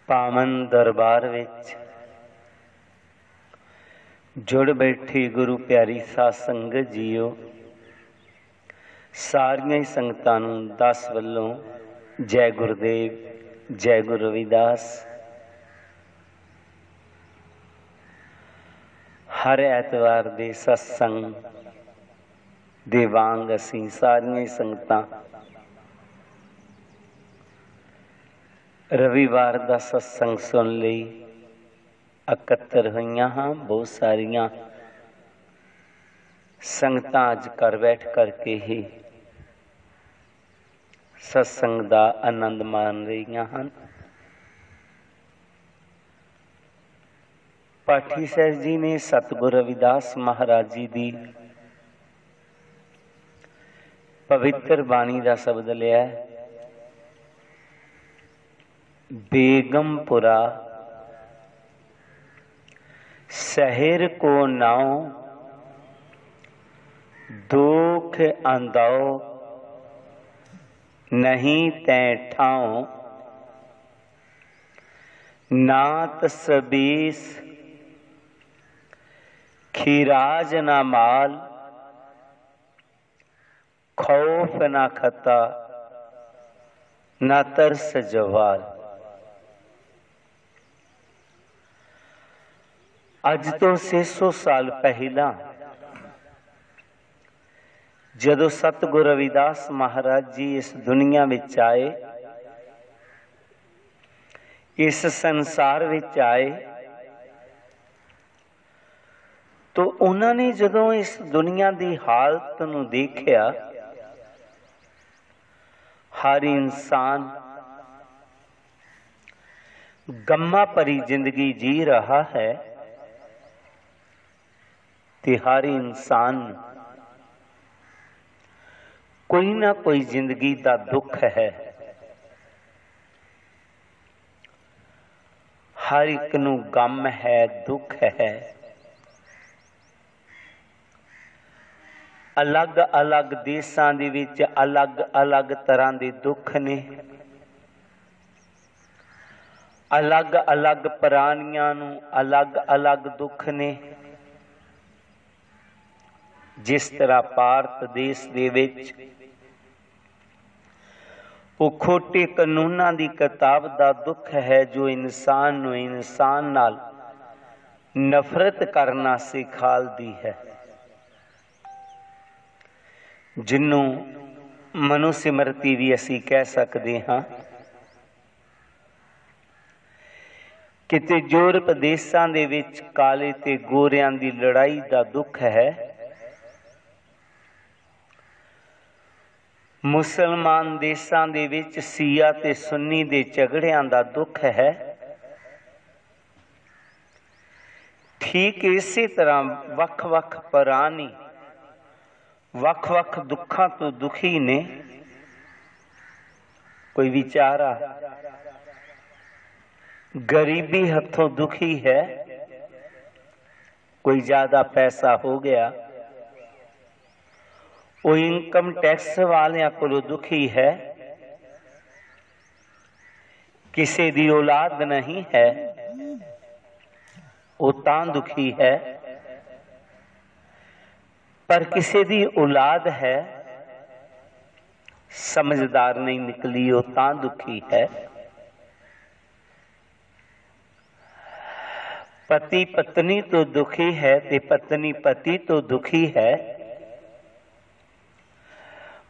पावन दरबार विच जुड़ बैठी गुरु प्यारी साध संगत जीओ, सारियां ही संगतां नूं दस वल्लों जय गुरुदेव, जय गुरु रविदास। हर ऐतवार दे सत्संग दे वांग असीं सारियां ही संगतां रविवार दा सत्संग सुन लई इकत्तर होईयां हां। बहुत सारियां संगतां अज घर बैठ करके ही सत्संग दा आनंद मान रहीआं हन। पाठी साहब जी ने सतगुरु रविदास महाराज जी दी पवित्र बाणी दा शब्द लिया है, बेगमपुरा शहर को नाओ दुख आंदाओ, नहीं तैं ठाओ नात सबीस खीराज ना माल, खौफ ना खता ना तरस जवाल। अज तो 600 साल पहला जदों सतगुरु रविदास महाराज जी इस दुनिया विच आए, इस संसार विच आए, तो उन्होंने जदों इस दुनिया की हालत नूं देखिया, हर इंसान गम्मा भरी जिंदगी जी रहा है, ते हर इंसान कोई ना कोई जिंदगी का दुख है। हर एक नूं गम है, दुख है। अलग अलग देशां दे विच अलग अलग तरह के दुख ने, अलग अलग प्राणियां नूं अलग अलग दुख ने। जिस तरह भारत देश दे विच वो खोटे कानूनां दी किताब दा दुख है, जो इंसान नूं इंसान नाल नफरत करना सिखालदी है, जिन्हों मनुस्मृति भी असी कह सकते हाँ। किते यूरोप देशां दे विच काले ते गोरियां दी लड़ाई दा दुख है, मुसलमान देशां दे विच सिया ते सुन्नी दे झगड़ियां दा दुख है। ठीक इसी तरह वख वख प्राणी वख वख दुखां तो दुखी ने। कोई बेचारा गरीबी हथों दुखी है, कोई ज्यादा पैसा हो गया वो इनकम टैक्स वालियां कोलों दुखी है, किसी दी औलाद नहीं है वो तां दुखी है, पर किसी दी औलाद है समझदार नहीं निकली वो तां दुखी है। पति पत्नी तो दुखी है ते पत्नी पति तो दुखी है।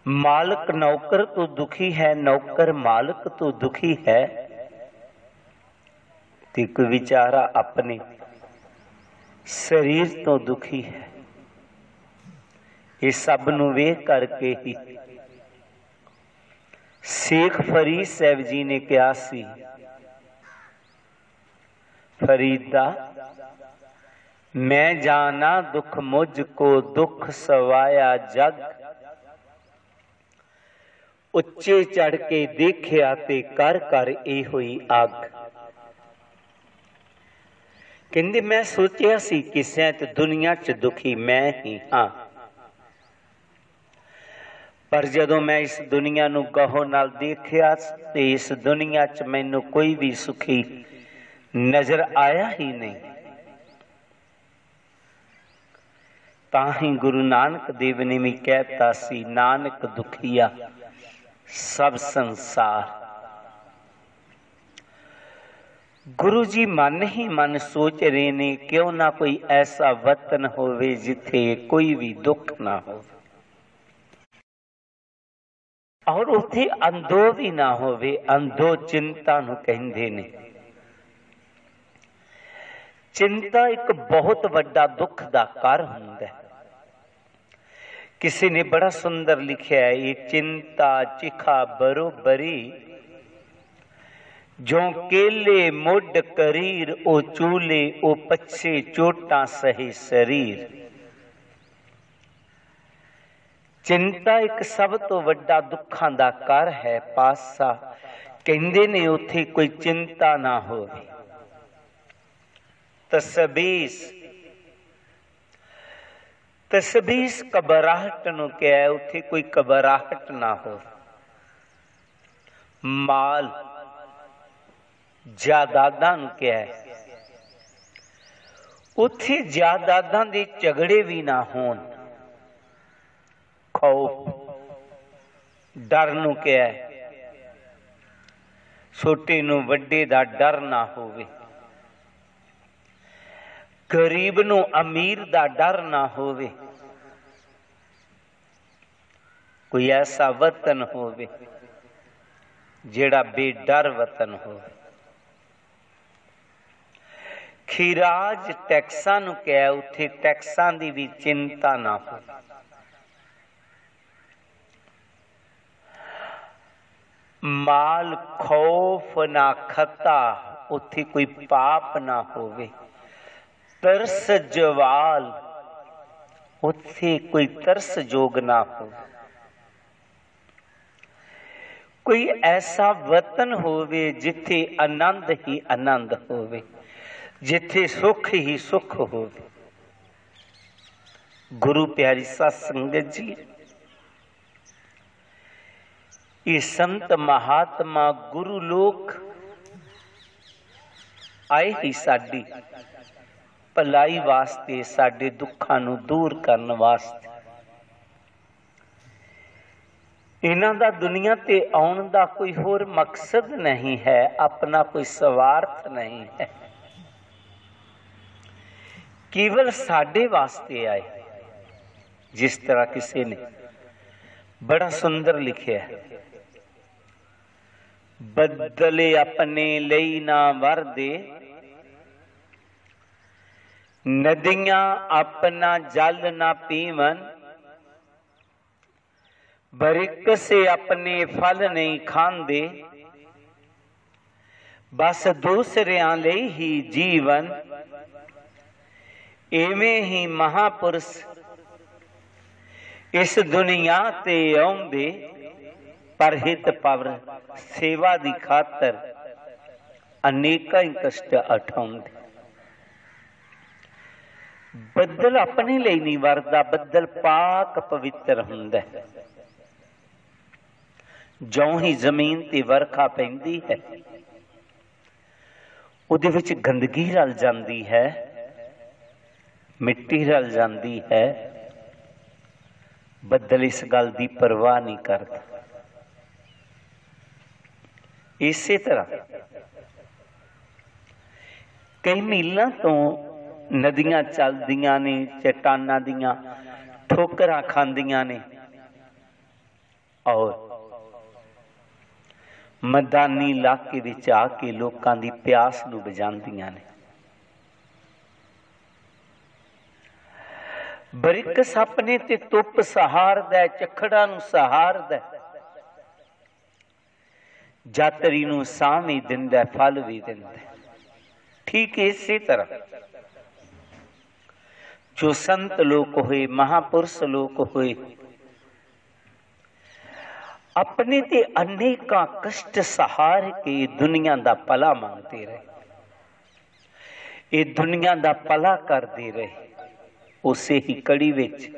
मालिक नौकर तो दुखी है, नौकर मालिक तो दुखी है। ते कोई बेचारा अपने शरीर तो दुखी है। ये सब नूं वेख करके ही शेख फरीद साहब जी ने कहा सी, फरीदा मैं जाना दुख मुझको दुख सवाया जग, उच्चे चढ़ के देखिया ते कर कर ए हुई अग। कहंदे मैं सोचिया सी कि शायद दुनिया च दुखी मैं ही हाँ, पर जदों मैं इस दुनिया नूं गौर नाल देखिया ते इस दुनिया च मैनूं कोई भी सुखी नजर आया ही नहीं। ताही गुरु नानक देव ने भी कहता सी, नानक दुखिया सब संसार। गुरु जी मन ही मन सोच रहे ने, क्यों ना कोई ऐसा वतन होवे जिथे कोई भी दुख ना हो, और उथे अंधो भी ना होवे। अंधो चिंता नूं कहंदे ने। चिंता एक बहुत वड्डा दुख दा कारण हुंदा है। किसी ने बड़ा सुंदर लिखा है, ये चिंता चिखा बरोबरी, जो केले मुड करीर, ओ चूले ओ पछे चोटा सहे शरीर। चिंता एक सब तो वड्डा दुखां दा घर है पासा, कहंदे ने उथे कोई चिंता ना होवे। तसबीस, तसबीस घबराहट नूं कहा है, उथे कोई घबराहट ना हो। माल जायदादां नूं कहा है, उथे जायदादां दे झगड़े भी ना होण। खौफ डर नूं कहा है, छोटे नूं वड्डे दा डर ना होवे। गरीब नूं अमीर दा डर ना होवे। कोई ऐसा वतन होवे जेड़ा बेडर वतन होवे। खिराज टैक्सां नूं कहा, उथे टैक्सां दी भी चिंता ना हो। माल खौफ ना खता, उथे कोई पाप ना होवे। तरस जवाल, उथे कोई तरस जोग ना हो। कोई ऐसा वतन होवे जिथे आनंद ही आनंद होवे, जिथे सुख ही सुख होवे। गुरु प्यारी साध संगत जी, ये संत महात्मा गुरु लोक आए ही साडी भलाई वास्ते, साडे दुखां नूं दूर करन वास्ते। इन्हां दा दुनिया ते आउण दा कोई होर मकसद नहीं है, अपना कोई स्वार्थ नहीं है। केवल साडे वास्ते आए। जिस तरह किसी ने बड़ा सुंदर लिखिया है, बदले अपने लई ना वरदे, नदियां अपना जल ना पीवन, बरिक से अपने फल नहीं खांदे, बस दूसरियां लई ही जीवन। इवें ही महापुरुष इस दुनिया ते आउंदे, पर हित पर सेवा दी खातर अनेक ही कष्ट उठाउंदे। बदल अपने लिए नहीं वरदा, बदल पाक पवित्र हुंदा है। ज्यों ही जमीन ते वरखा पैंदी है, उहदे विच गंदगी रल जाती है, मिट्टी रल जाती है। बदल इस गल की परवाह नहीं करता। इसे तरह कई मीलों तो नदियां चलदियां ने, चट्टानां दियां ठोकरां खांदियां ने, और मैदानी इलाके विच आके लोकां दी प्यास नूं बुझांदियां ने। बरिक सपने ते धुप सहारदा, चखड़ा नूं सहारदा, जातरी नूं सां भी दिंदा, फल भी दिंदा। ठीक इसी तरह जो संत लोग हुए, महापुरुष लोग हुए, अपने ते अनेका कष्ट सहार के दुनिया दा भला मंगते रहे, ये दुनिया दा भला करते रहे। उसे ही कड़ी विच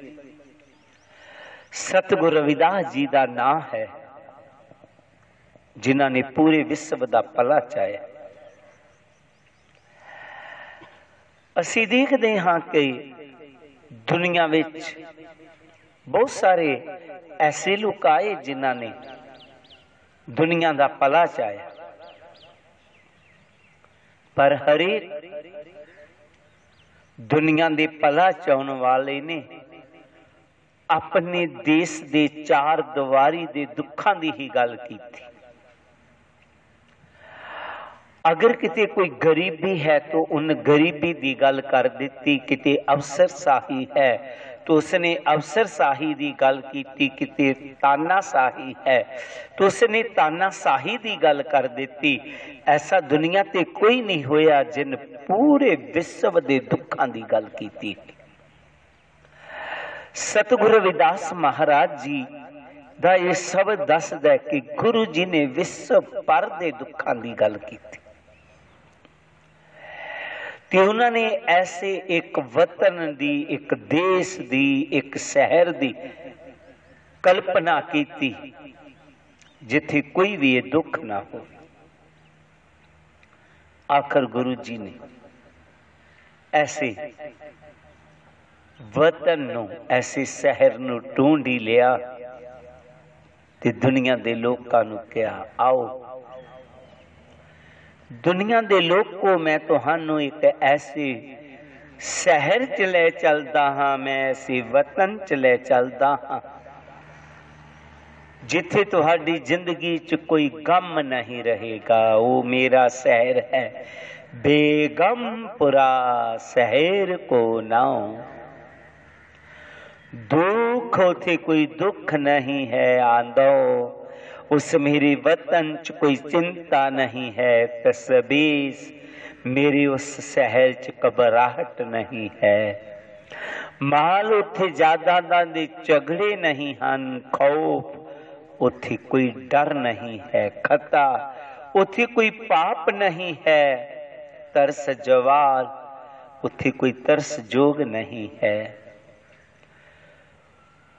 सतगुरु रविदास जी का नाम है, जिन्हों ने पूरे विश्व का भला चाया। असी देखते हाँ कि दुनिया में बहुत सारे ऐसे लोग आए जिन्हों ने दुनिया का भला चाया, पर हरेक दुनिया के भला चाहने वाले ने अपने देश के चार दीवारी के दुखों की ही गल की थी। अगर किते कोई गरीबी है तो उन गरीबी की गल कर दी, किते अफसरशाही है तो उसने अफसरशाही की गल की, किते तानाशाही है तो उसने तानाशाही की गल कर दी। ऐसा दुनिया ते कोई नहीं होया जिन पूरे विश्व के दुखों की गल की। सतगुरु रविदास महाराज जी दा ये सब दसदा है कि गुरु जी ने विश्व भर के दुखों की गल की ते उन्होंने ऐसे एक वतन दी, एक देश दी, एक शहर दी कल्पना की जिथे कोई भी ये दुख ना हो। आखिर गुरु जी ने ऐसे वतन नू, ऐसे शहर नू ढूंढ ही लिया ते दुनिया दे लोकां नू कहा, आओ दुनिया दे लोगों, मैं तुहानू एक ऐसे शहर च ले चलदा हाँ, मैं ऐसे वतन च ले चलदा हाँ जिथे तुहाडी जिंदगी च कोई गम नहीं रहेगा। वो मेरा शहर है बेगमपुरा, शहर को नाम दुख, उथे कोई दुख नहीं है आंदो, उस मेरे वतन च कोई चिंता नहीं है तसबीस, मेरे उस शहर च घबराहट नहीं है। माल उथे जायदादां दे झगड़े नहीं हन, खौफ उथे कोई डर नहीं है, खता उथे कोई पाप नहीं है, तरस जवाल उथे कोई तरस जोग नहीं है।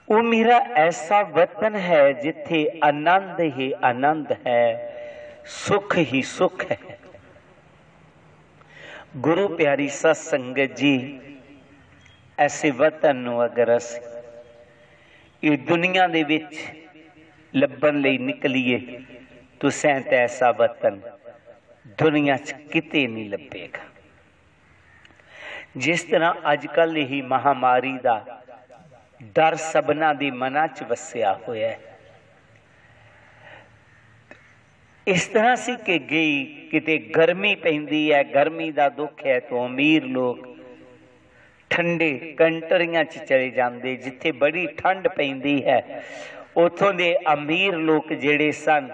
वो मेरा ऐसा वतन है जिथे आनंद ही आनंद है, सुख ही सुख है। गुरु प्यारी सत संगत जी, ऐसे वतन नू अगर अस ये दुनिया दे विच लभन लई निकलीए तो सैंत ऐसा वतन दुनिया च किते नहीं लभेगा। जिस तरह अजकल ही महामारी दा डर सबना दी मना च वसिया होया है, इस तरह सी कि गई किते गर्मी पैंदी है, गर्मी दा दुख है तो अमीर लोग ठंडे कंट्रियां च चले जांदे, जिथे बड़ी ठंड पैंदी है उथों दे अमीर लोग जेड़े सन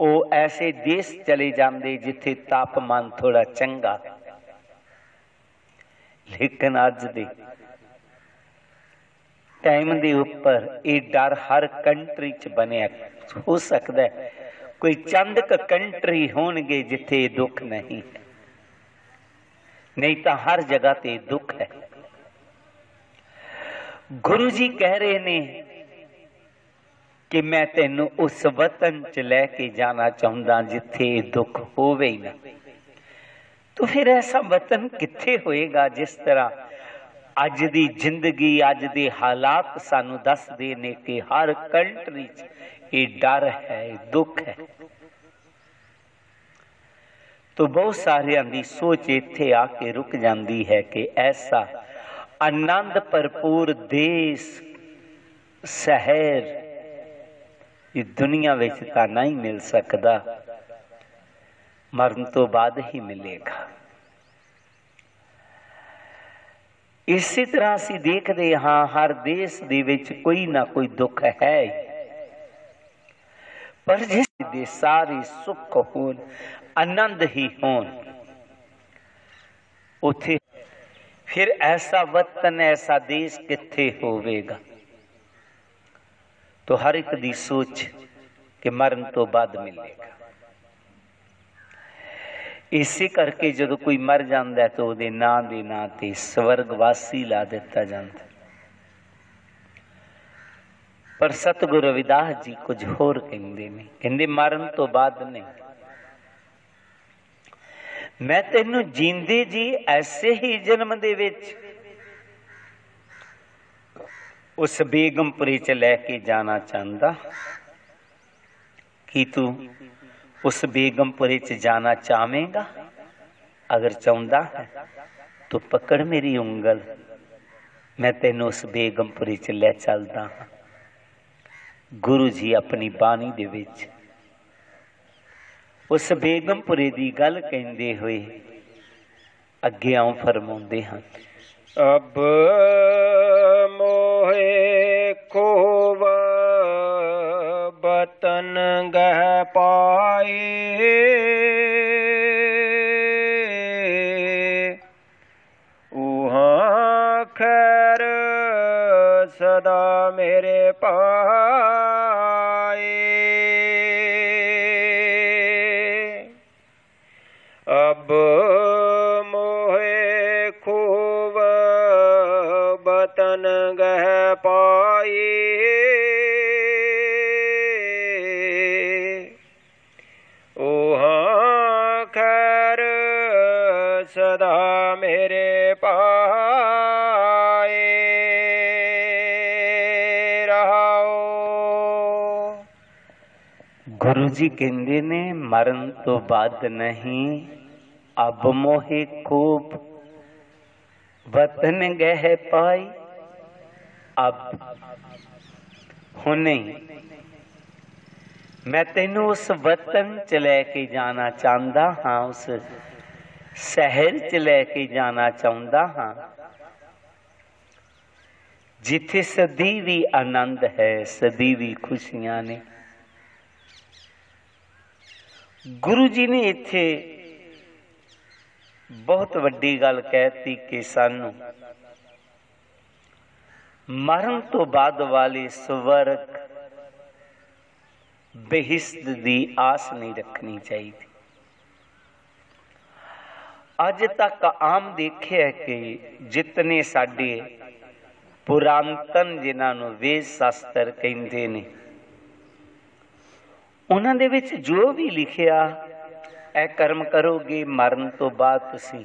वो ऐसे देश चले जांदे जिथे तापमान थोड़ा चंगा। लेकिन अज दे टाइम दे उपर ये डर हर कंट्री च बनिया। हो सकता है कोई चंद क कंट्री होणगे जिथे दुख नहीं है, नहीं तो हर जगह ते दुख है। गुरु जी कह रहे ने कि मैं तेनू उस वतन च लैके जाना चाहता जिथे दुख होवे ही ना। तो फिर ऐसा वतन किथे होएगा जिस तरह अज दी जिंदगी, अज दे हालात सानू दसदे ने कि हर कंट्री च ये डर है, दुख है। तो बहुत सारियां दी सोच इत्थे आके रुक जाती है कि ऐसा आनंद भरपूर देश शहर ये दुनिया विच तां नहीं मिल सकता, मरण तो बाद ही मिलेगा। इसी तरह असीं देखते हाँ हर देश दे विच कोई ना कोई दुख है, पर जिस दे सारे सुख होन आनंद ही होन उथे फिर ऐसा वतन ऐसा देश किथे होवेगा। तो हर एक दी सोच कि मरण तो बाद मिलेगा। इसी करके जो कोई मर जाता है तो उहदे नां दे नां ते स्वर्गवासी ला दिता जाता। पर सतगुरु रविदास जी कुछ होर कहंदे ने, कहंदे मरण तो बाद नहीं, मैं तेनू जींदे जी ऐसे ही जन्म दे विच उस बेगमपुरी च लैके जाना चाहता। कि तू उस बेगमपुरी च जाना चाहेगा? अगर चाहता है तो पकड़ मेरी उंगल, मैं तेनू उस बेगमपुरी च ले चलदा हाँ। गुरु जी अपनी बाणी दे विच उस बेगमपुरी दी गल कहंदे हुए अगे आऊं फरमाउंदे हैं। अब मोहे खोव बतन गह पाए, उहाँ खैर सदा मेरे पाए। अब मोहे खूब बतन गह पाए, उहाँ खैर सदा मेरे पाए। रहाओ। गुरु जी कहंदे ने मरण तो बाद नहीं, अब मोहे खूब वतन गह पाई। अब हुणे मैं तेनू उस वतन च लैके जाना चाहता हाँ, उस शहर च लैके जाना चाहता हाँ, जिथे सदीवी आनंद है, सदीवी खुशियां ने। गुरु जी ने इत्थे बहुत वड्डी गल कहती कि सानू मरण तो बाद वाले स्वर्ग बेहिस्त दी आस नहीं रखनी चाहिए। अज तक आम देखे कि जितने साडे पुरातन जिन्हां नूं वेद शास्त्र कहंदे ने, उन्हां दे विच जो भी लिखिया ऐ कर्म करोगे मरण तो बाद तुसीं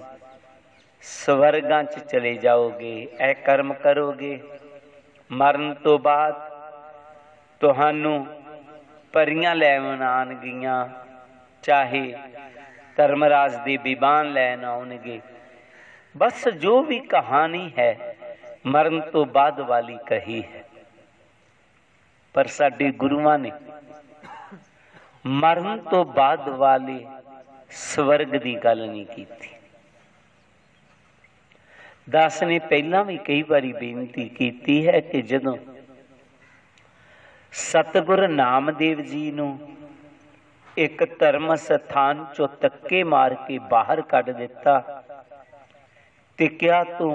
स्वर्गां च चले जाओगे, ऐ कर्म करोगे मरण तो बाद तुहानू परियां लैण आउणगियां, चाहे धर्मराज दे विबान लैण आउणगे। बस जो भी कहानी है मरण तो बाद वाली कही है। पर साडे गुरुआं ने मरण तो बाद वाले स्वर्ग की गल नहीं की। दास ने पहला भी कई बारी बेनती की है कि जदों सतगुरु नामदेव जी नूं एक धर्म स्थान चो धक्के मार के बाहर कढ़ दिता ते क्या तू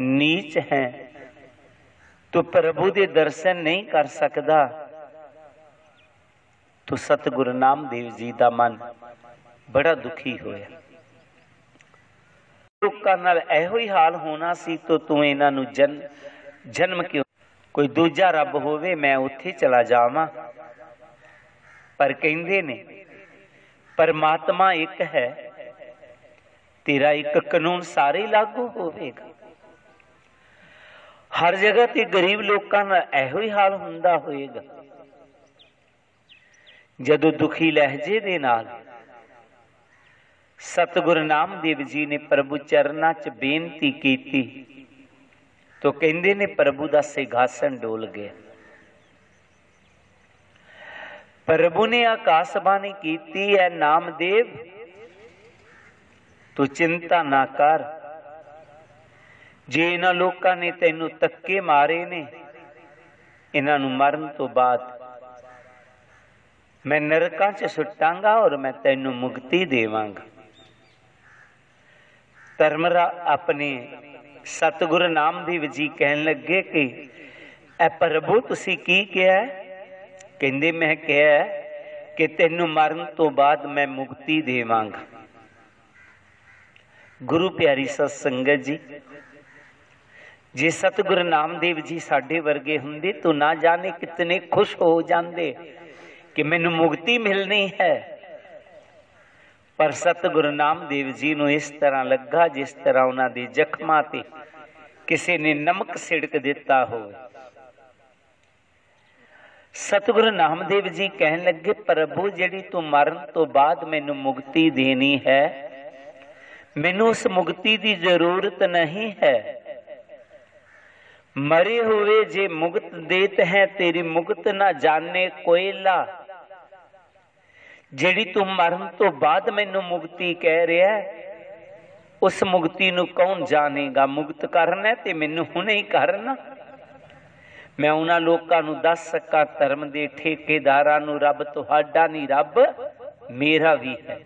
नीच है, तू प्रभु दे दर्शन नहीं कर सकदा, तो सतगुरु नामदेव जी का मन बड़ा दुखी होया। लोकां नाल इहो ही हाल होना सी, तो तू इन्हां नूं जन्म क्यों, कोई दूजा रब होवे मैं उत्थे चला जावां। पर कहंदे ने परमात्मा एक है, तेरा एक कानून सारे लागू होवेगा। हर जगह ते गरीब लोकां नाल इहो ही हाल हुंदा होएगा। जदों दुखी लहजे दे नाल सतगुरु नामदेव जी ने प्रभु चरना च बेनती की, तो कहंदे ने प्रभु दा सिंघासन डोल गया। प्रभु ने आकाशबाणी की है, नामदेव तू चिंता ना कर, जे इन्हां लोकां ने तैनू धक्के मारे ने, इन्हां नूं मरण तो बाद मैं नरकां च सुटांगा और मैं तैनू मुक्ति देवांगा। धर्मरा अपने सतगुरु नामदेव जी कहन लगे कि ए प्रभु तुसी की कहा है? कहंदे मैं कहा कि तैनू मरण तो बाद मैं मुक्ति देवांगा। गुरु प्यारी सत संगत जी, जे सतगुरु नामदेव जी साडे वर्गे हुंदे तो ना जाने कितने खुश हो जाते कि मैनू मुक्ति मिलनी है। पर सतगुरु नामदेव जी नूं इस तरह लगा जिस तरह उन्हां दे जख्मां ते किसी ने नमक छिड़क दिता हो। सतगुरु नामदेव जी कहन लगे, प्रभु जिहड़ी तू मरण तो बाद मैनू मुक्ति देनी है, मैनू उस मुक्ति की जरूरत नहीं है। मरे हुए जे मुक्त देत है, तेरी मुक्त ना जाने कोयला। जिहड़ी तू मरण तो बाद मैनू मुक्ति कह रहा है, उस मुक्ति नू कौन जानेगा। मुक्त करना है ते मैनू हुणे ही करना। मैं उन्हां लोकां नू दस सका धर्म दे ठेकेदारां नू, रब तुहाडा नहीं, रब मेरा भी है।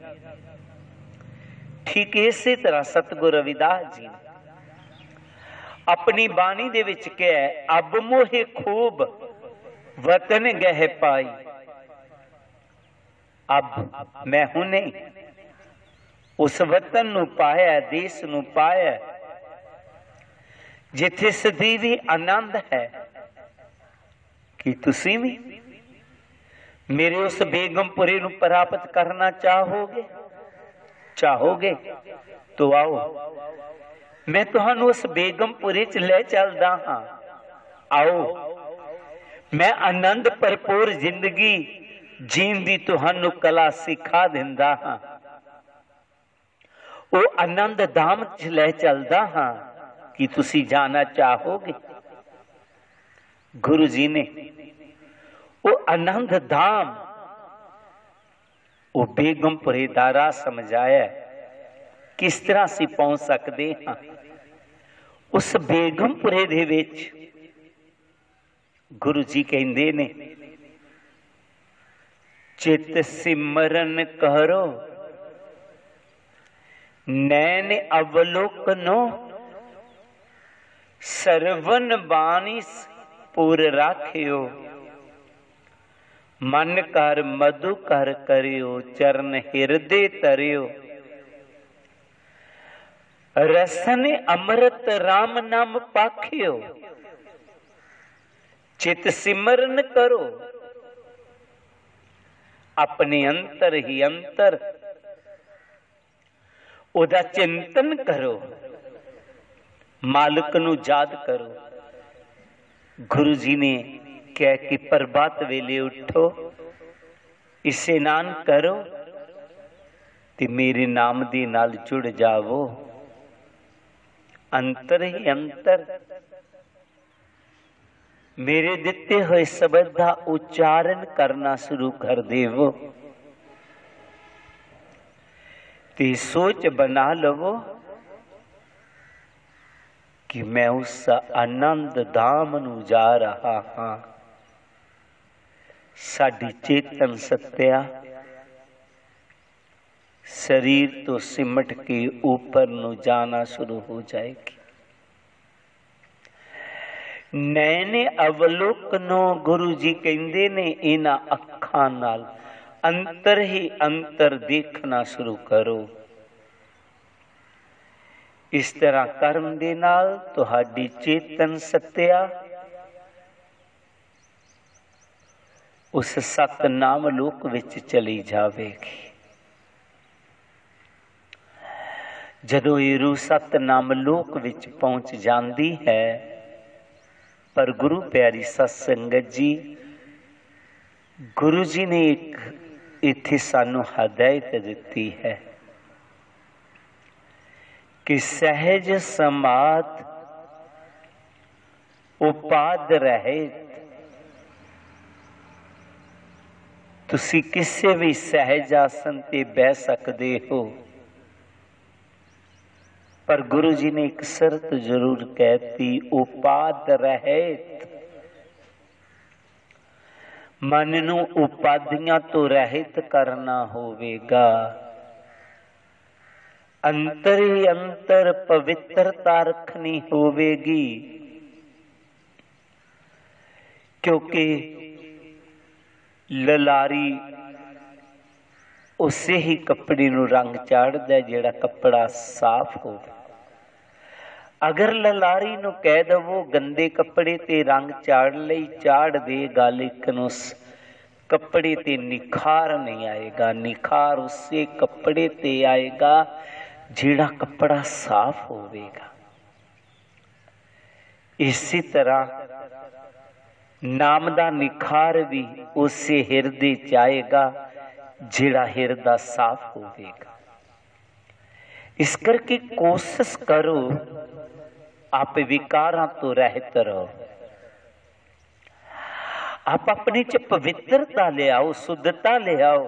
ठीक इसी तरह सतगुरु रविदास जी ने अपनी बाणी दे विच कहा, अब मोहे खूब वतन गह पाई। अब मैं हुणे उस वतन नू पाया, देश नू पाया जिथे सदैवी आनंद है। कि तुसी भी मेरे उस बेगमपुरे नू प्राप्त करना चाहोगे? चाहोगे तो आओ, मैं तुहानू उस बेगमपुरे च ले चलदा हां। आओ, मैं आनंद भरपूर जिंदगी जीण दी तुहानू कला सिखा दिंदा हां। वो आनंद धाम च ले चलदा हां। कि तुसी जाना चाहोगे? गुरु जी ने वो आनंद धाम, वो बेगमपुरे दा राह समझाया किस तरह से पहुंच सकते हाँ। उस बेगमपुरे दे विच गुरु जी कहंदे ने, चित सिमरन करो नैन अवलोकनो, सरवन बाणी पुर राखियो, मन कर मधु कर करियो, चरण हिरदे तरियो, रसन अमृत राम नाम पाखियो। चित सिमरन करो, अपने अंतर ही अंतर उदा चिंतन करो, मालिक नू याद करो। गुरु जी ने कह कि प्रभात वेले उठो, इशनान करो ते मेरे नाम दे नाल जुड़ जावो। अंतर ही अंतर मेरे दिते हुए शब्द का उच्चारण करना शुरू कर देवो ते सोच बना लवो कि मैं उस आनंद धाम नू जा रहा हाँ। साडी चेतन सत्या शरीर तो सिमट के ऊपर नू जाना शुरू हो जाएगी। नैने अवलोकनो, गुरु जी कहंदे ने, इन्हां अखां नाल अंतर ही अंतर देखना शुरू करो। इस तरह कर्म दे नाल तुहाडी चेतन सत्या उस सतनाम लोक विच चली जावेगी। जदों ये रूह सतनाम लोक विच पहुंच जाती है, पर गुरु प्यारी सत्संगत जी, गुरु जी ने एक इत्थे सानू हदायत दिती है कि सहज समाध उपाद रहित, तुसी किसी भी सहज आसन ते बह सकते हो। पर गुरु जी ने एक शर्त जरूर कहती, उपाद रहित। मन नू उपाधियां तो रहित करना होवेगा। अंतर ही अंतर पवित्रता रखनी होवेगी, क्योंकि ललारी उसे ही कपड़े नू रंग चाढ़दा जिहड़ा कपड़ा साफ हो। अगर ललारी नूं कह दवो गंदे कपड़े ते रंग चाड़ लई, चाड़ देगा लेकिन उस कपड़े ते निखार नहीं आएगा। निखार उसे कपड़े ते आएगा जिहड़ा कपड़ा साफ होवेगा। इसी तरह नाम दा निखार भी उसे हिरदे च आएगा जिहड़ा हिरदा साफ होवेगा। इस करके कोशिश करो आप विकारां तो रहत रहो। आप अपने च पवित्रता ले आओ, शुद्धता ले आओ।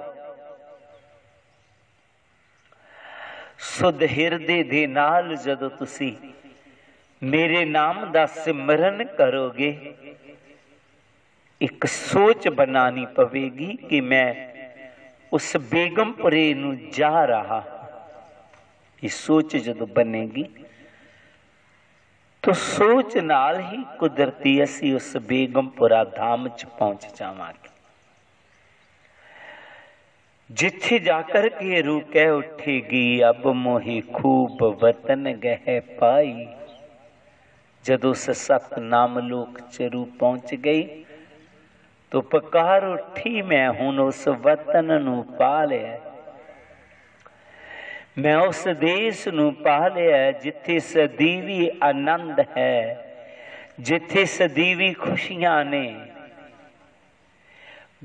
शुद्ध हिरदे दे नाल जदों तुसी मेरे नाम दा सिमरन करोगे, एक सोच बनानी पवेगी कि मैं उस बेगमपुरे नूं जा रहा। ये सोच जदों बनेगी तो सोच नाल ही कुदरती असी उस बेगमपुरा धाम च पहुंच जावांगे, जिथे जाकर के रूह कह उठेगी अब मोहि खूब वतन गह पाई। जदों उस सतनाम लोक च रूह पहुंच गई तो पुकार उठी मैं हुण उस वतन नूं पा लिया, मैं उस देश नूं पा लिया जिथे सदीवी आनंद है, जिथे सदीवी खुशियां ने।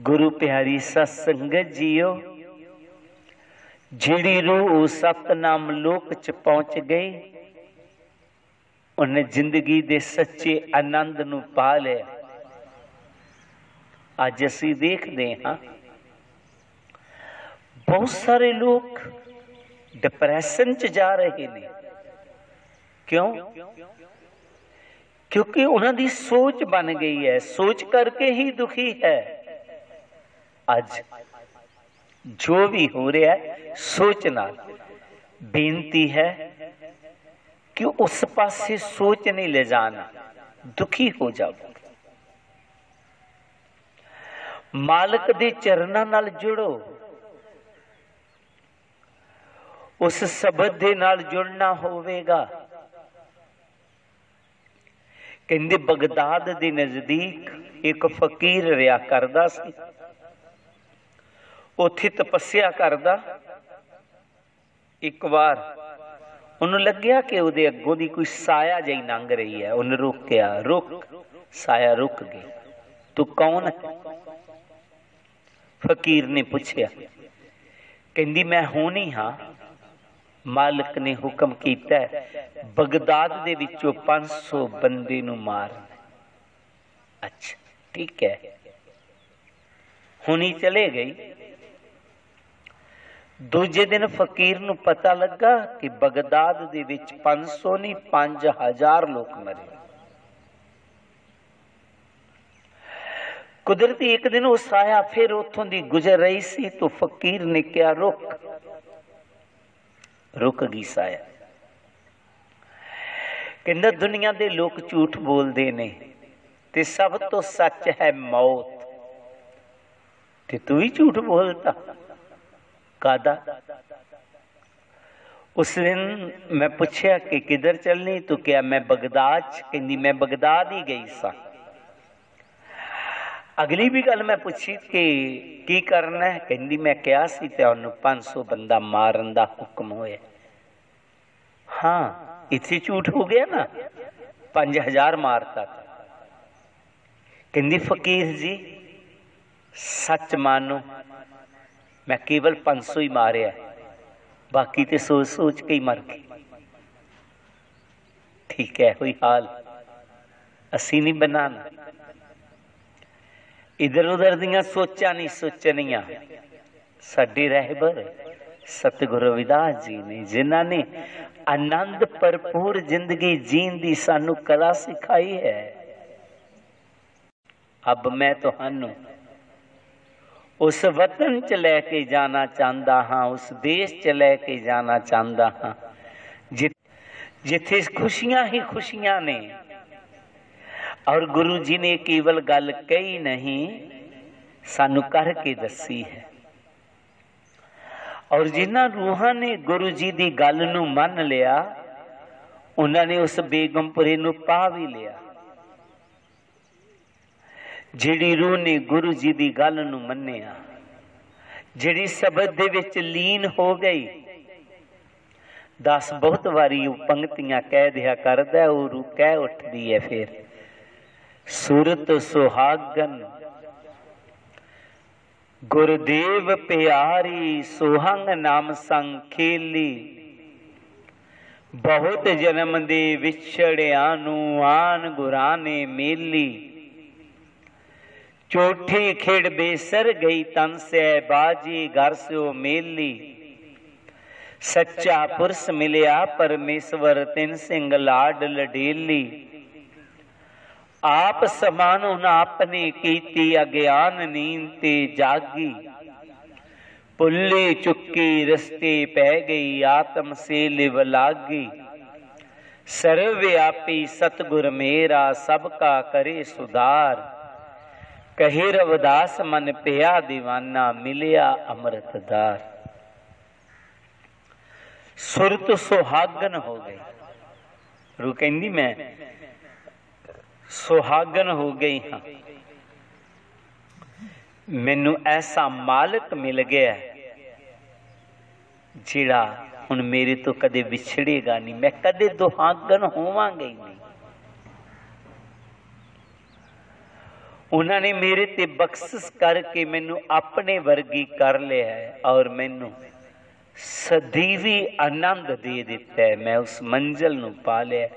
गुरु प्यारी सत्संगत जीओ, जिहड़ी रूह सतनाम लोक च पहुंच गई उन्हें जिंदगी दे सच्चे आनंद नूं पा लिया। अज असीं देखदे हां बहुत सारे लोग डिप्रैशन च जा रहे ने। क्यों? क्योंकि उन्हां दी सोच बन गई है, सोच करके ही दुखी है। अज जो भी हो रहा है सोच नाल। बेनती है कि उस पासे सोच नहीं ले जाना, दुखी हो जाओ। मालिक दे चरनां नाल जुड़ो, उस शब्द दे नाल जुड़ना होवेगा। कहंदे बगदाद दे नजदीक एक फकीर रहा करदा सी, उत्थे तपस्या करदा। एक बार उन्हें लग्या कि उहदे अगों दी कोई साया जही लंघ रही है। उन्हें रोकया, रुक। साया रुक गई। तू कौन है? फकीर ने पूछया। कहंदी मैं होनी हां, मालिक ने हुक्म कीता है बगदाद दे विचों 500 बंदे नूं मारना। अच्छा ठीक है। हुणी चले गई। दूजे दिन फकीर नूं पता लगा कि बगदाद दे विच 500 नहीं 5000 लोग मरे। कुदरती एक दिन उस आया, फिर उथों दी गुजर रही सी तो फकीर ने कहा रुक। रुक गई साया। कहंदा दुनिया दे लोग झूठ बोलते ने ते सब तो सच है मौत, ते तू ही झूठ बोलता कादा? उस दिन मैं पूछया कि किधर चलनी, तो क्या मैं बगदाद। कहंदी मैं बगदाद ही गई सा। अगली भी गल मैं पूछी कि की करना है? कहंदी मैं क्या सी तुहानू 500 बंदा मारन दा हुक्म होया। हाँ इत्थे झूठ हो गया ना, 5000 मारता। कहंदी फकीर जी सच मानो, मैं केवल 500 ही मारिया, बाकी तो सोच सोच के ही मर गई। ठीक है, कोई हाल असी नहीं बनाना। इधर उधर दियां सोचा नहीं सोचनियां। साडे रहबर सतगुरु रविदास जी ने, जिन्हां ने आनंद भरपूर जिंदगी जीण दी सानू कला सिखाई है। अब मैं तुहानू उस वतन च लैके जाना चाहता हाँ, उस देश च लैके जाना चाहता हाँ जिथे खुशियां ही खुशियां ने। और गुरु जी ने केवल गल कही नहीं, सानू करके दसी है। और जिन्हां रूहां ने गुरु जी दी गल नू मन लिया, उन्होंने उस बेगमपुरे नूं पा भी लिया। जिहड़ी रूह ने गुरु जी की गल नूं मन्निया, जिहड़ी शब्द दे विच लीन हो गई। दस बहुत वारी पंक्तियां कह दिया करदा, वो रूह कह उठदी है फिर, सूरत सुहागन गुरुदेव प्यारी, सोहंग नाम संग खेली। बहुत जन्म दे विछड़िया नूं आन गुरां ने मेली। चोटी खेड़ बेसर गई तन से बाजी घर से ओ मेली। सच्चा पुरुष मिलिया परमेश्वर तिन सिंह लाड लडेली। आप समान उन आपने कीती अज्ञान नींद ते जागी। पुल्ले चुक्की रस्ते पै गई आत्म से लिव लागी। सर्वव्यापी सतगुर मेरा सबका करे सुधार। कहे रविदास मन पिया दीवाना मिलिया अमृतदार। सुरत सुहागन हो गई। रूह कहंदी मैं सुहागन हो गई हाँ। मैनू ऐसा मालिक मिल गया जिहड़ा हुण मेरे तो कदे विछड़ेगा नहीं, मैं कदे दुहागन होवांगा ही नहीं। उन्होंने मेरे ते बख्शिश करके मैनू अपने वर्गी कर लिया है और मैनू सदीवी आनंद दे दिता है। मैं उस मंजिल नू पा लिया।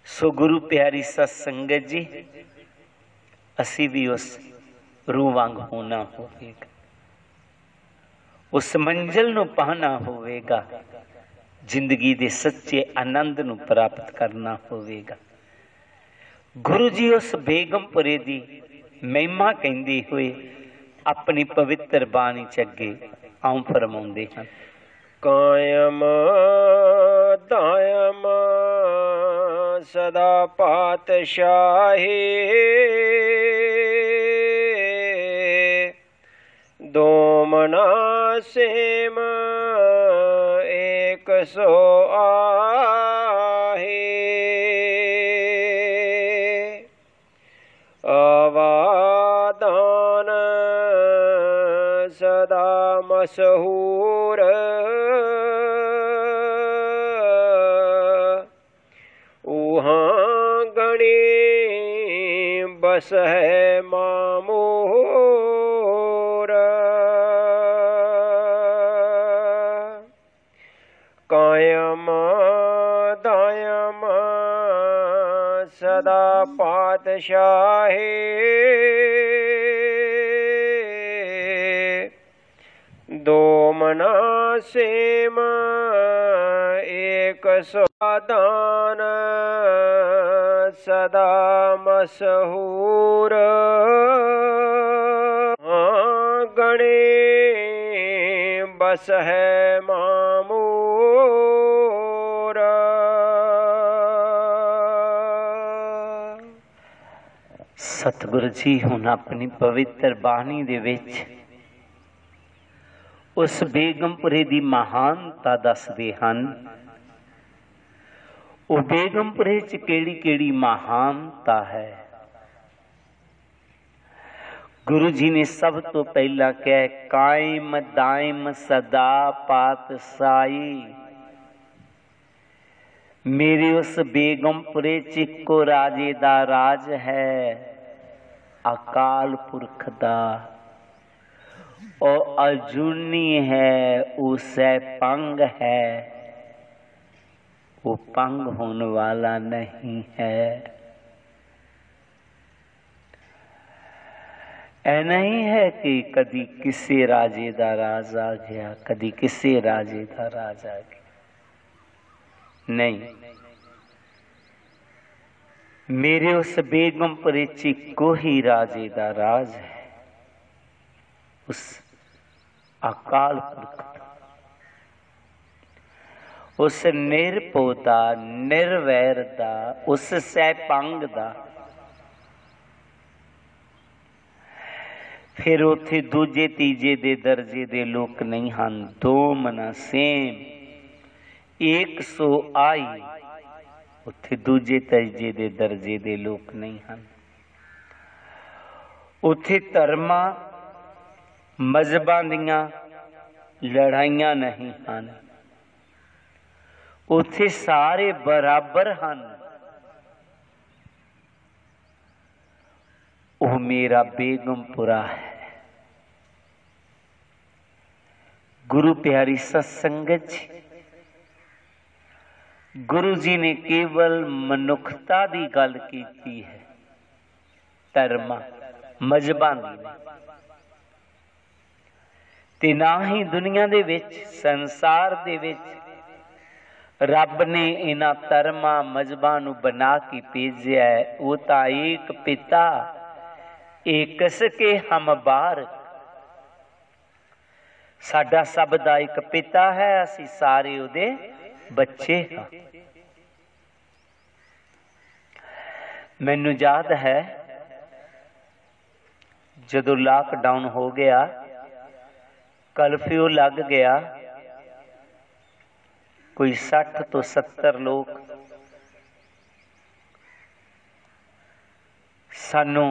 सो गुरु प्यारी सत्संगत जी, असी भी उस रूह वांग होना होवेगा, उस मंजिल नू पाना होवेगा, जिंदगी दे सच्चे आनंद नू प्राप्त करना होवेगा। गुरु जी उस बेगमपुरे दी महिमा कहंदे हुए अपनी पवित्र बाणी च अगे आऊं फरमाउंदे हन। कायम दायम सदा पातशाही। दोमना सेम एक सो आहे। अवादान सदा मशहूर। उहाँ गणी बस है मामूर। कायम दायम सदा पातशाही। दोमना सेम एक स्वादान सदा मशहूर। गणे बस है मामूर। सतगुरु जी हुण अपनी पवित्र बाणी दे विच उस बेगमपुरे दी महानता दसदे हन। वो बेगमपुरे च केड़ी केड़ी महानता है। गुरु जी ने सब तो पहला कहा कायम दायम सदा पातशाही। मेरे उस बेगमपुरे च इक्को राजे दा राज है, अकाल पुरख दा। और अजूनी है, उसे पंग है, वो पंग होने वाला नहीं है। ऐ नहीं है कि कदी किसी राजे दा राज आ गया, कदी किसी राजे दा राज आ गया। नहीं, मेरे उस बेगमपुरे च इक्को ही राजे दा राज है, उस अकाल पुरख दा, उस निरभो दा, निर्वैर दा, उस सैपंग दा। फिर उथे दूजे तीजे दे दर्जे दे लोग नहीं हन। दो मना सेम एक सौ आई, उत्थे दूजे तੀजे दे दर्जे दे लोग नहीं हैं। उत्थे धर्मां मजहबां दीयां लड़ाइयां नहीं हैं। उत्थे सारे बराबर हैं। वो मेरा बेगमपुरा है। गुरु प्यारी सत्संगत जी, गुरु जी ने केवल मनुखता की गल की है, धर्म मजहबां दी नहीं। ते ना ही दुनिया दे विच संसार दे विच रब ने इन्हां धर्मां मजहबां नूं बना के भेजिया है। वो तां एक पिता एकस के हम बार, साडा सब दा एक पिता है, असी सारे उहदे बच्चे हाँ। मैनू याद है जदों लॉकडाउन हो गया, कर्फ्यू लग गया, कोई 60 तो 70 लोग सानू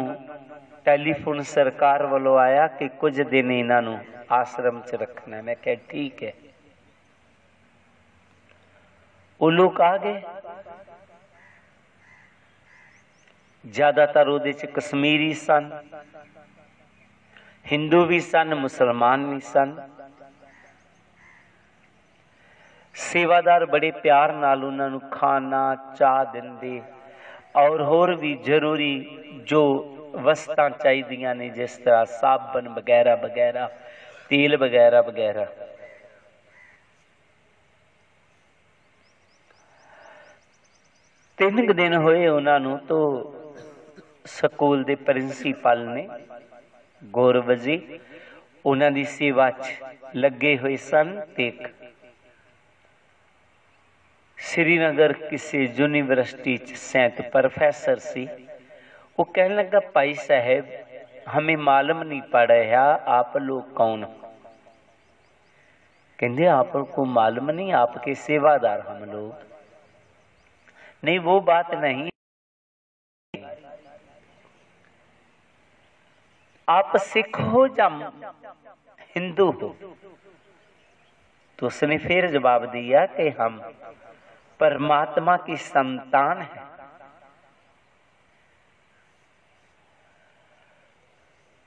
टैलीफोन सरकार वालों आया कि कुछ दिन इन्हां नूं आश्रम च रखना। मैं कहा ठीक है। वो लोग आ गए, ज्यादातर उहदे च कश्मीरी सन, हिंदू भी सन, मुसलमान भी सन। सेवादार बड़े प्यार नाल उन्हां नूं खाना चाह दिंदे और होर भी जरूरी जो वस्तां चाहिदियां ने, जिस तरह साबन वगैरह वगैरह, तेल वगैरह वगैरह। तीन दिन होए उन्होंने तो स्कूल के प्रिंसीपल ने गौरव जी उन्होंने सेवा च लगे हुए सन। एक श्रीनगर किसी यूनिवर्सिटी सैंत प्रोफैसर सी, वो कहने लगा भाई साहब हमें मालूम नहीं पड़ा आप लोग कौन? कहते आपको मालूम नहीं, आपके सेवादार हम लोग। नहीं वो बात नहीं, आप सिख हो या हिंदू हो? तो उसने फिर जवाब दिया कि हम परमात्मा की संतान है।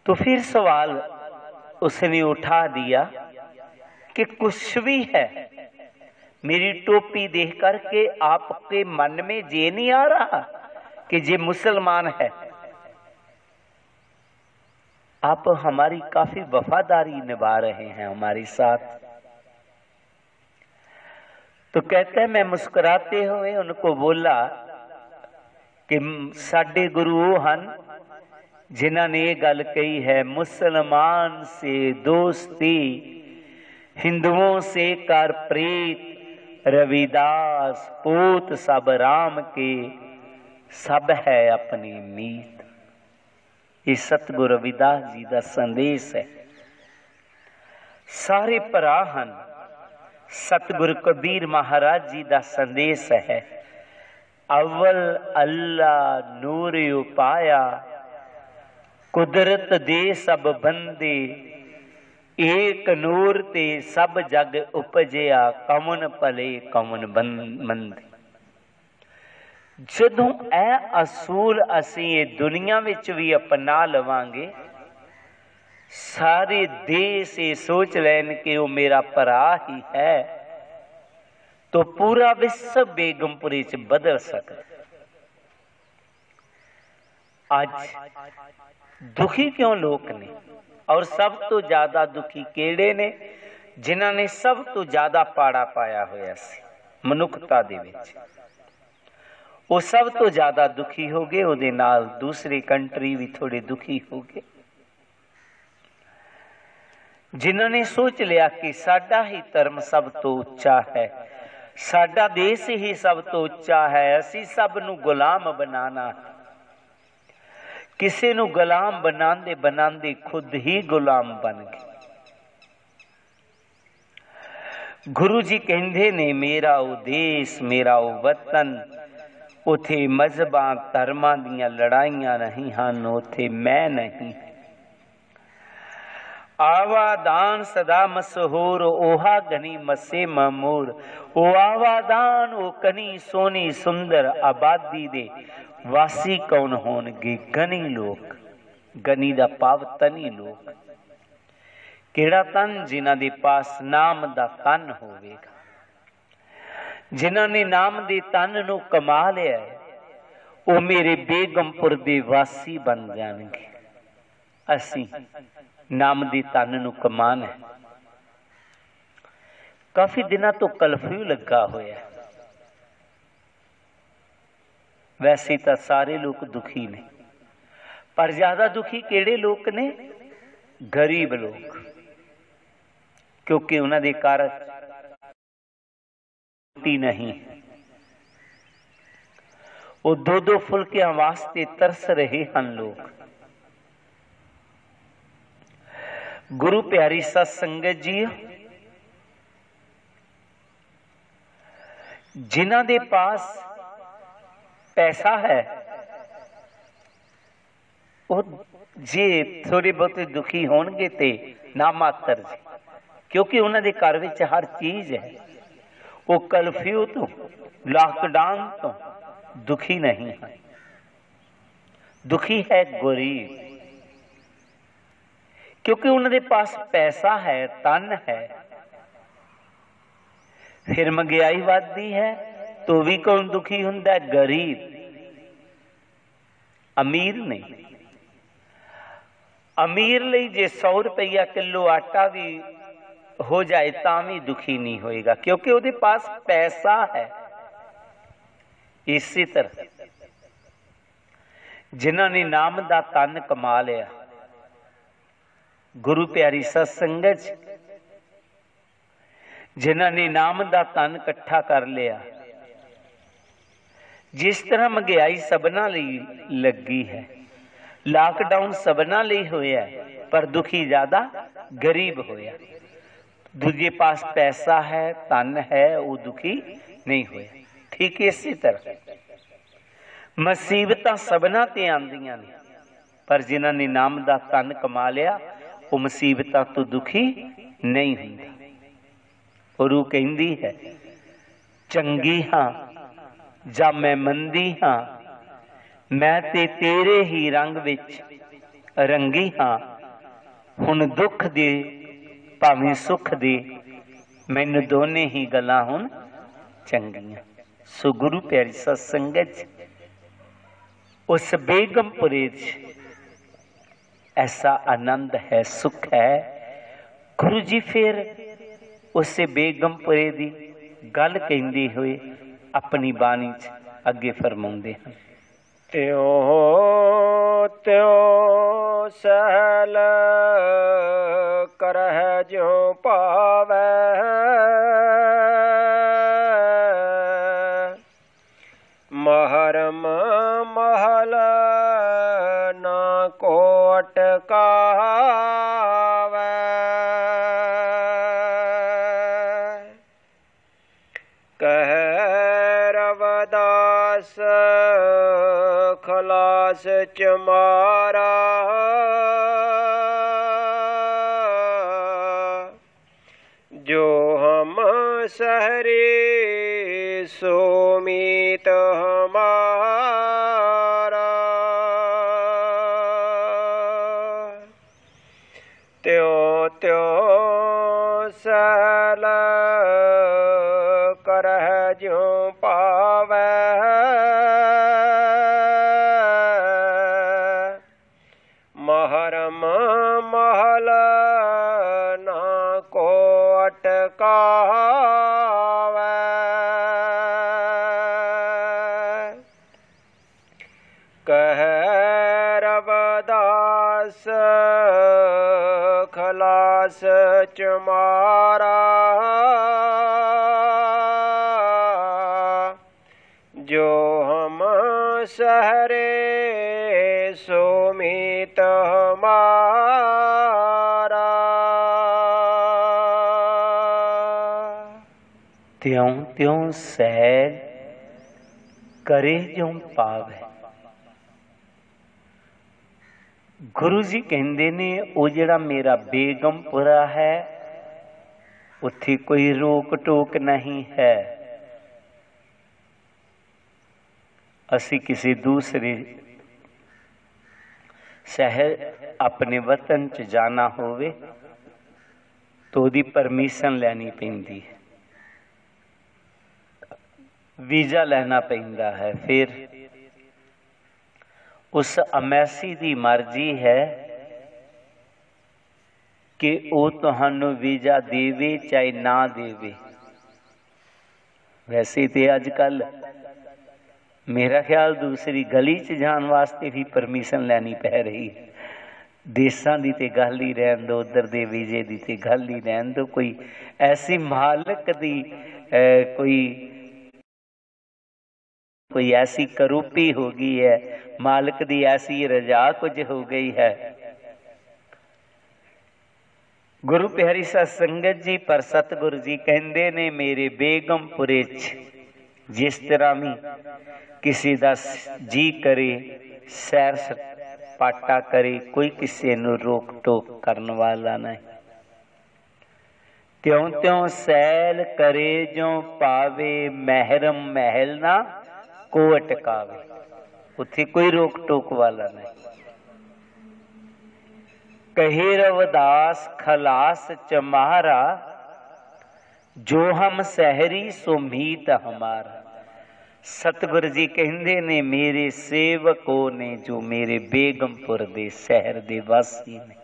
तो फिर सवाल उसने उठा दिया कि कुछ भी है, मेरी टोपी देख करके आपके मन में ये नहीं आ रहा कि ये मुसलमान है? आप हमारी काफी वफादारी निभा रहे हैं हमारे साथ। तो कहते हैं मैं मुस्कुराते हुए उनको बोला कि साडे गुरु वो हन जिन्हां ने ये गल कही है, मुसलमान से दोस्ती हिंदुओं से कर प्रीत, रविदास पूत सब राम के, सब है अपनी मीत। ये सतगुरु रविदास जी का संदेश है। सारे भरा हन, सतगुरु कबीर महाराज जी का संदेश है। अव्वल अल्लाह नूर उपाया, कुदरत दे सब बंदे, एक नूर ते सब जग उपजया, कौन भले कौन मंदे। जदों ए असूल असी ये दुनिया विच भी अपना लवांगे, सारे देश ये सोच लैन कि वो मेरा भरा ही है, तो पूरा विश्व बेगमपुरी च बदल सकता। आज दुखी क्यों लोग ने, और सब तो ज्यादा दुखी केड़े ने? जिन्हां ने सब तो ज्यादा पाड़ा पाया होया सी मनुखता दे विच, वो सब तो ज्यादा दुखी हो गए। उहदे नाल दूसरी कंट्री भी थोड़े दुखी हो गए। जिन्हां ने सोच लिया कि साडा ही धर्म सब तो उच्चा है, साडा देश ही सब तो उच्चा है, असी सब नू गुलाम बनाना है। किसी नू गुलाम बनांदे बनांदे खुद ही गुलाम बन गए। गुरु जी कहते ने मेरा वो देश मेरा वो वतन, उथे मजहबां धर्मां दियां लड़ाइयां नहीं हन, उथे मैं नहीं। आवादान सदा मशहूर ओहा गनी मसे मामूर। ओ आवादान ओ कनी सोनी सुंदर आबादी दे वासी कौन होणगे? गनी लोग। गनी दा भाव तनी लोग। केड़ा तन? जिन्हां दे पास नाम दा तन होवेगा, जिन्हां ने नाम दे तन नूं कमा लिया है, ओ मेरे बेगमपुर दे वासी बन जाणगे। असीं नाम दी तन नूं कमान है। काफी दिनों तो कलफ्यू लगा होया। वैसे तो सारे लोग दुखी ने, पर ज्यादा दुखी केड़े लोग ने? गरीब लोग, क्योंकि उन्हां दे घर रोटी नहीं, वो दो दो फुलकियां वास्ते तरस रहे हैं लोग। गुरु प्यारी सत संगत जी, जिन्हां दे पास पैसा है वो जे थोड़े बहुत दुखी होणगे ते ना मात्र जी, क्योंकि उन्हां दे घर विच हर चीज है। वो कर्फ्यू तो लॉकडाउन तो दुखी नहीं है। दुखी है गरीब, क्योंकि उन्होंने पास पैसा है, तन है। फिर महंगाई बढ़ती है तो भी कौन दुखी हुंदा है? गरीब, अमीर नहीं। अमीर लई जे 100 रुपया किलो आटा भी हो जाए तां भी दुखी नहीं होएगा, क्योंकि उसके पास पैसा है। इसी तरह जिन्हां ने नाम दा तन कमा लिया, गुरु प्यारी सत संगत, जिन्हां ने नाम दा तन इकट्ठा कर लिया, जिस तरह महंगाई सबना लई लगी है, लॉकडाउन सबना लई होया, पर दुखी ज्यादा गरीब होया। दूजे पास पैसा है, तन है, वो दुखी नहीं होया। ठीक इसी तरह मुसीबतां सबना ते आंदियां ने, पर जिन्हां ने नाम दा तन कमा लिया वो मुसीबतां तो दुखी नहीं हुंदा। गुरु कहंदी है, चंगी हां जां मैं मंदी हां, मैं ते तेरे ही रंग विच रंगी हां। हुण दुख दे भावें सुख दे, मैनूं दोने ही गल्लां हुण चंगियां। सो गुरु प्यारी सत संगत, उस बेगमपुरे ऐसा आनंद है, सुख है। गुरु जी फिर उस बेगमपुरे दी गल कहंदे हुए अपनी बाणी च अगे फरमाउंदे हैं। त्यों त्यों सहल करह ज्यों पावै, महरम महल ना कोट कावै। कह रवदास खलास चमारा, जो हम सहरे सो मीत हमारा। त्यों त्यों सहल करह ज्यों पावै, महरम महल ना कोट कावै। कह रवदास खलास चमारा, जो हम सहरे सो मीत हमारा। त्यों सहल करे ज्यों पावै। गुरु जी कहते ने वो जिहड़ा मेरा बेगमपुरा है उत्थे कोई रोक टोक नहीं है। असी किसी दूसरे शहर अपने वतन च जाना होवे तो ओदी परमिशन लैनी पैंदी है, वीजा लेना पैंदा है। फिर उस अमैसी दी मर्जी है कि वो तुहानू वीजा देवे चाहे ना देवे। वैसे तो अजकल मेरा ख्याल दूसरी गली च जान वास्ते भी परमिशन लैनी पै रही है। देसां दी ते गल ही रहन दो, उधर दे वीजे दी ते गल ही रहन दो। कोई ऐसी मालक दी कोई ऐसी करूपी हो गई है, मालिक दी ऐसी रजा कुछ हो गई है। गुरु प्यारी साध संगत जी, पर सतगुरु जी कहते ने मेरे बेगमपुरे जिस तरह भी किसी का जी करे सैर सपाटा करे, कोई किसी नू रोक टोक करने वाला नहीं। त्यों त्यों सैल करे जो पावे, महरम महल ना को अटकावे। उत्थे कोई रोक टोक वाला नहीं। कहे रवदास खलास चमारा, जो हम सहरी सो मीत हमारा। सतगुरु जी कहते ने मेरे सेवकों ने जो मेरे बेगमपुर दे शहर दे वासी ने।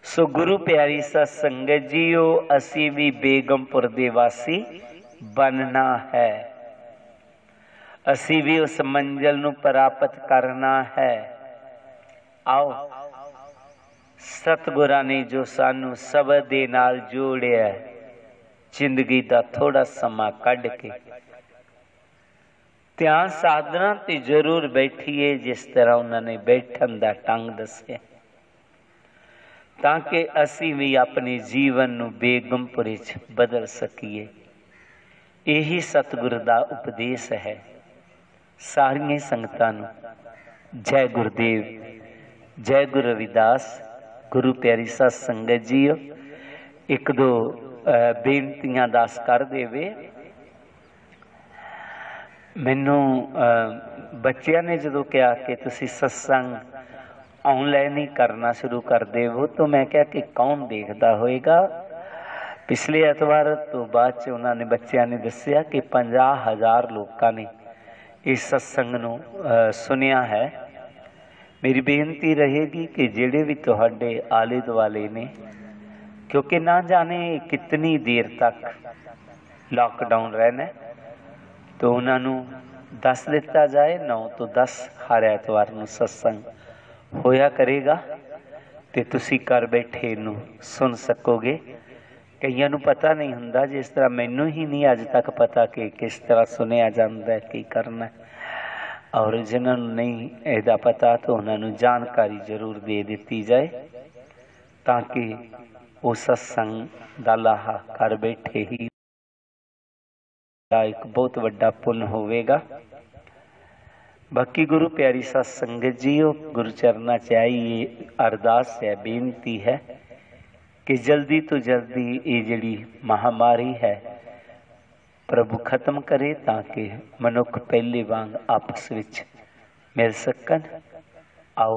सो गुरु प्यारी सा संगत जीओ, असी भी बेगमपुर दे वासी बनना है। असी भी उस मंजिल नू प्राप्त करना है। आओ सतगुरां ने जो सानू शब्द दे नाल जोड़िया, जिंदगी दा थोड़ा समा कढ़ के ध्यान साधना ते जरूर बैठिए, जिस तरह उन्होंने बैठन दा ढंग दस्या, ताकि असी भी अपने जीवन नू बेगमपुरे च बदल सकीए। यही सतगुरु दा उपदेश है। सारियां संगतां नू जय गुरुदेव, जय गुरु रविदास। गुरु प्यारी साध संगत जी, एक दो बेनतियां दस कर देवे। मैनू बच्चियां ने जो कहा कि तुसी सत्संग ऑनलाइन ही करना शुरू कर देवो, तो मैं क्या कि कौन देखता होएगा। पिछले एतवार तो बाद च उन्होंने बच्चियां ने दसिया कि 50,000 लोगों ने इस सत्संग नू सुनिया है। मेरी बेनती रहेगी कि जेड़े भी तुहाडे आले दुआले ने, क्योंकि ना जाने कितनी देर तक लॉकडाउन रहना, तो उन्होंने दस दिता जाए 9 तो 10 हर एतवार नू सत्संग होया करेगा, तो तुसी घर बैठे नू सुन सकोगे। कईयां नू पता नहीं हुंदा, जिस तरह मैनू ही नहीं अज तक पता कि किस तरह सुनिया जाता है, की करना है। और जिन्होंने नहीं इसका पता तो उन्होंने जानकारी जरूर दे दी जाए, ताकि वो सत्संग दा लाहा घर बैठे ही एक बहुत वड्डा पुण्य होवेगा। बाकी गुरु प्यारी साध संगत जी, गुरु चरना च आई अरदास है, बेनती है कि जल्दी तो जल्दी ये जिहड़ी महामारी है प्रभु खत्म करे, ताकि मनुख पहले वांग आपस विच मिल सकन। आओ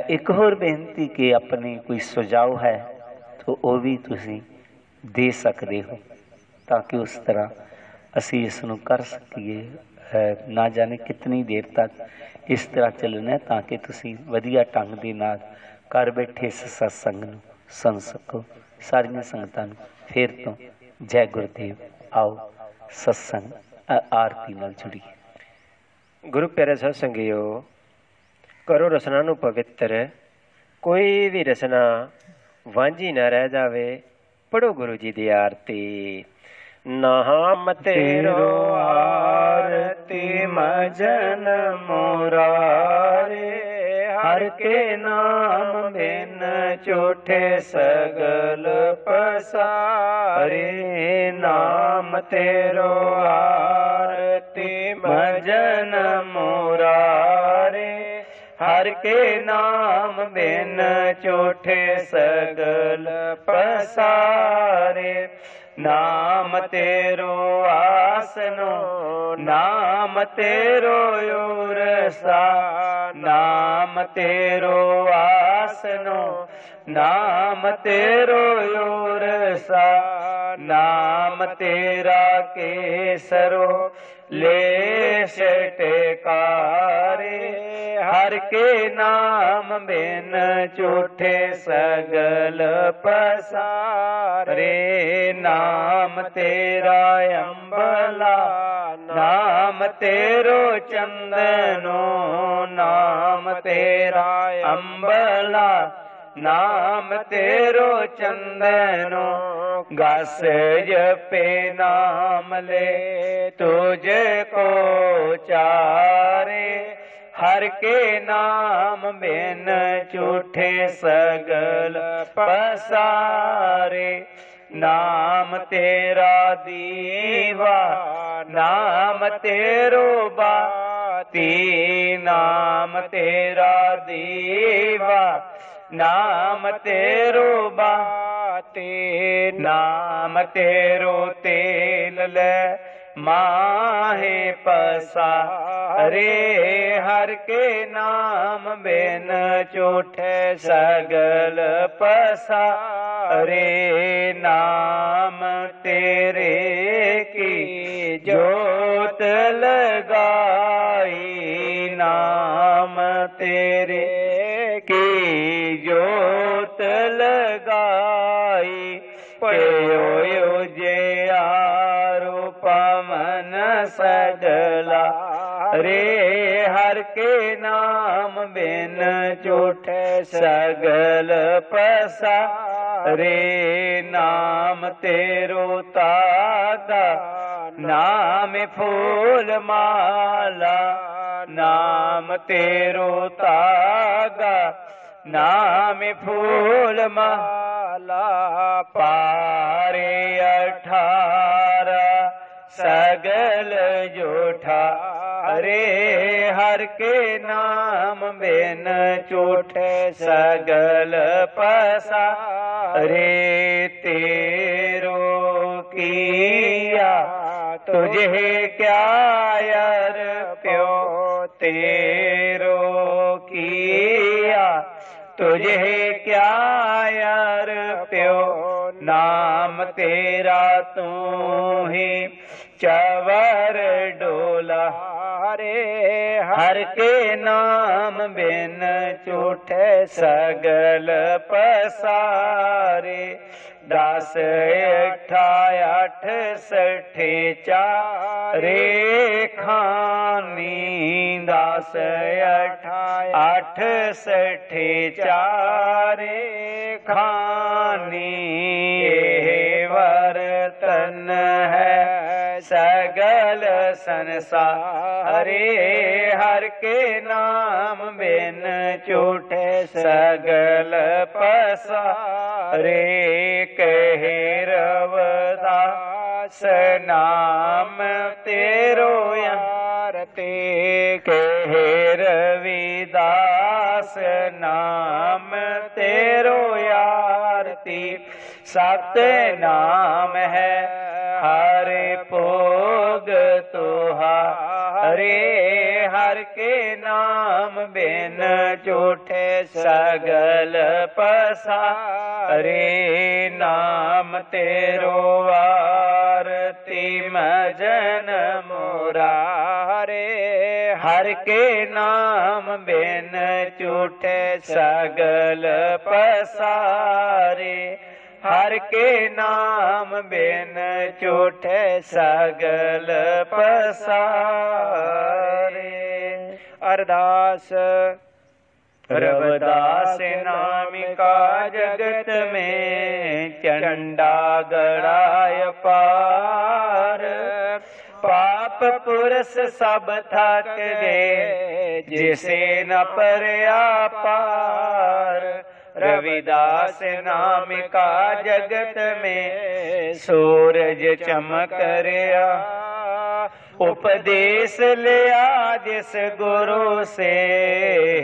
एक होर बेनती कि अपनी कोई सुझाव है तो वो भी तुसी दे सकते हो, ताकि उस तरह असी इसनू कर सकीए। ना जाने कितनी देर तक इस तरह चलना है, ताकि तुसी वधिया ढंग दे नाल घर बैठे इस सत्संग नू सुन सको। सारियां संगतां नू फिर तो जय गुरुदेव। आओ सत्संग आरती नाल जुड़िए। गुरु प्यारे सत्संगियो, करो रसना नू पवित्र, कोई भी रसना वांझी ना रह जावे। पढ़ो गुरु जी दी आरती। नाम तेरो आरती मजन मुरारे, हर के नाम बिन झूठे सगल पसारे। नाम तेरो आरती भजन मुरारे। हर के नाम बिन झूठे सगल पसारे। नाम तेरो आसनो नाम तेरो उरसा। नाम तेरो आसनो नाम तेरो उरसा। नाम तेरा केसरो लेश टेकारे। हर के नाम बिन झूठे सगल पसारे। नाम तेरा अम्बला नाम तेरो चंदनो। नाम तेरा अम्बला नाम तेरो चंदनो। गस जपे नाम ले तुझे को चारे। हर के नाम बिन झूठे सगल पसारे। नाम तेरा दीवा नाम तेरो बाती। नाम तेरा दीवा नाम तेरो बाती। नाम तेरो तेल ले माहे पसारे। हर के नाम बिन झूठे सगल पसारे। नाम तेरे की जोत लगाई। नाम तेरे की जोत लगाई। पयो जे पवन सगला रे। हर के नाम बिन झूठे सगल पसारे। नाम तेरो तागा नाम फूल माला। नाम तेरो तागा नाम फूल माला। पारे 18 सगल जूठा रे। हर के नाम बिन झूठे सगल पसारे। तेरो किया तुझे क्या यार प्यो। तेरो किया तुझे क्या यार प्यो। नाम तेरा तू ही चवर डोला रे। हर के नाम बिन झूठे सगल पसारे। 10 8 60 चारे खानी। 10 8 60 चारे खानी। वर्तन है सगल संसारे। हर के नाम बिन झूठे सगल पसारे। कहे रवदास नाम तेरो आरती। कहे रविदास नाम तेरो आरती। सत नाम है हरे भोग तुहारे। हर के नाम बिन झूठे सगल पसारे। नाम तेरो आरती भजन मुरारे। हर के नाम बिन झूठे सगल पसारे। हर के नाम बिन झूठे सगल पसारे। अरदास रवदास नाम का जगत में चंडा गड़ाय पार। पाप पुरस सब थक गए, जिसे न परया पार। रविदास नाम का जगत में सूरज चमक रहा। उपदेश लिया जिस गुरु से,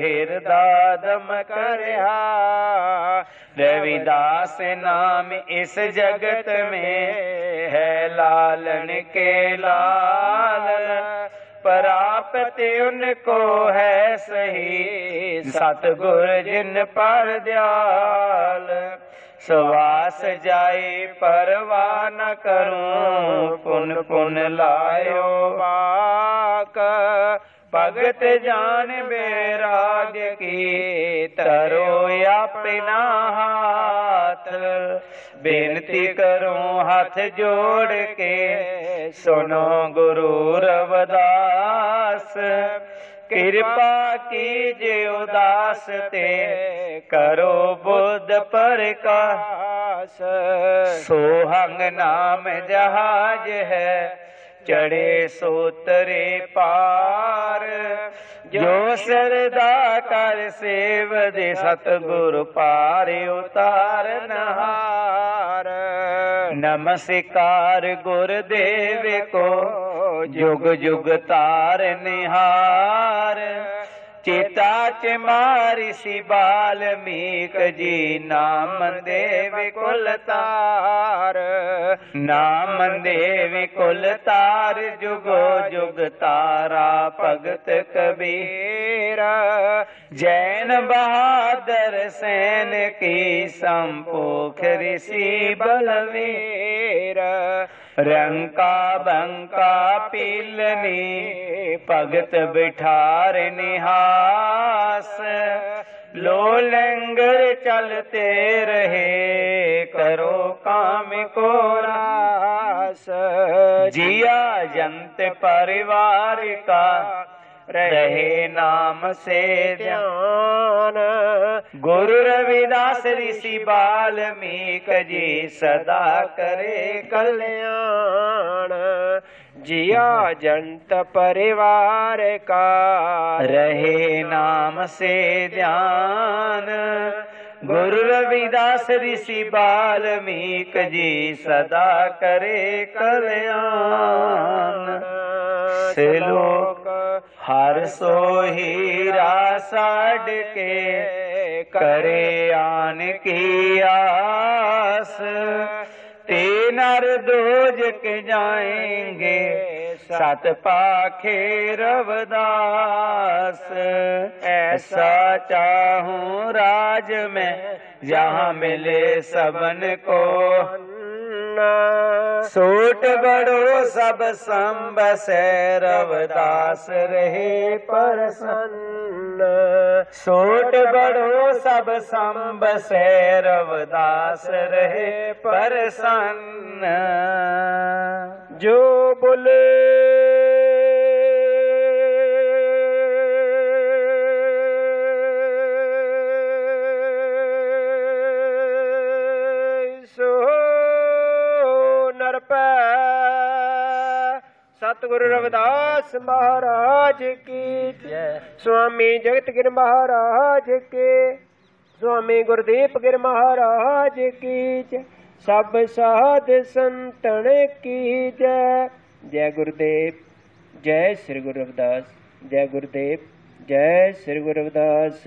हृदय दमक रहा। रविदास नाम इस जगत में है लालन के लाल। प्राप्त उनको है सही, सतगुर जिन पर दयाल। सवास जाए परवाह न करूं, पुन पुन लायो बाक। भगत जान बैराग की, तरो अपना हाथ। बेनती करूं हाथ जोड़ के, सुनो गुरु रविदास। कृपा कीजे उदास ते, करो बुद्ध प्रकाश। सोहंग नाम जहाज है, चढ़े सोतरे पार। जो श्रद्धा कर सेव दे, सतगुरु पार उतार नहार। नमस्कार गुरुदेव को, जुग जुग तार निहार। चेता च महर्षि वाल्मीक जी, नाम देव कुल तार। नाम देव कुल तार, जुगो जुग तारा भगत कबीर। जैन बहादुर सैन की, संपोख ऋषि बलवीर। रंका बंका पीलनी, भगत बिठार निहास। लो लंगर चलते रहे, करो काम को रास। जिया जंत परिवार का, रहे नाम से ध्यान। गुरु रविदास ऋषि वाल्मीक जी, सदा करे कल्याण। जिया जंत परिवार का, रहे नाम से ध्यान। गुरु रविदास ऋषि वाल्मीक जी, सदा करे कल्याण। श्लोक हर सो हीरा साड़ के, करे आन की आस। ते नर दोजक जाएंगे, सत पाखे रविदास। ऐसा चाहूं राज में, जहाँ मिले सबन को। सूट बड़ो सब संबस, रविदास रहे प्रसन्न। सूट बड़ो सब संबस, रविदास रहे प्रसन्न। जो बोले सतगुरु रविदास महाराज की जय। स्वामी जगत गिर महाराज के, स्वामी गुरुदेव गिर महाराज की जय। सब साध संतन की जय। जय गुरुदेव, जय श्री गुरु रविदास। जय गुरुदेव, जय श्री गुरु रविदास।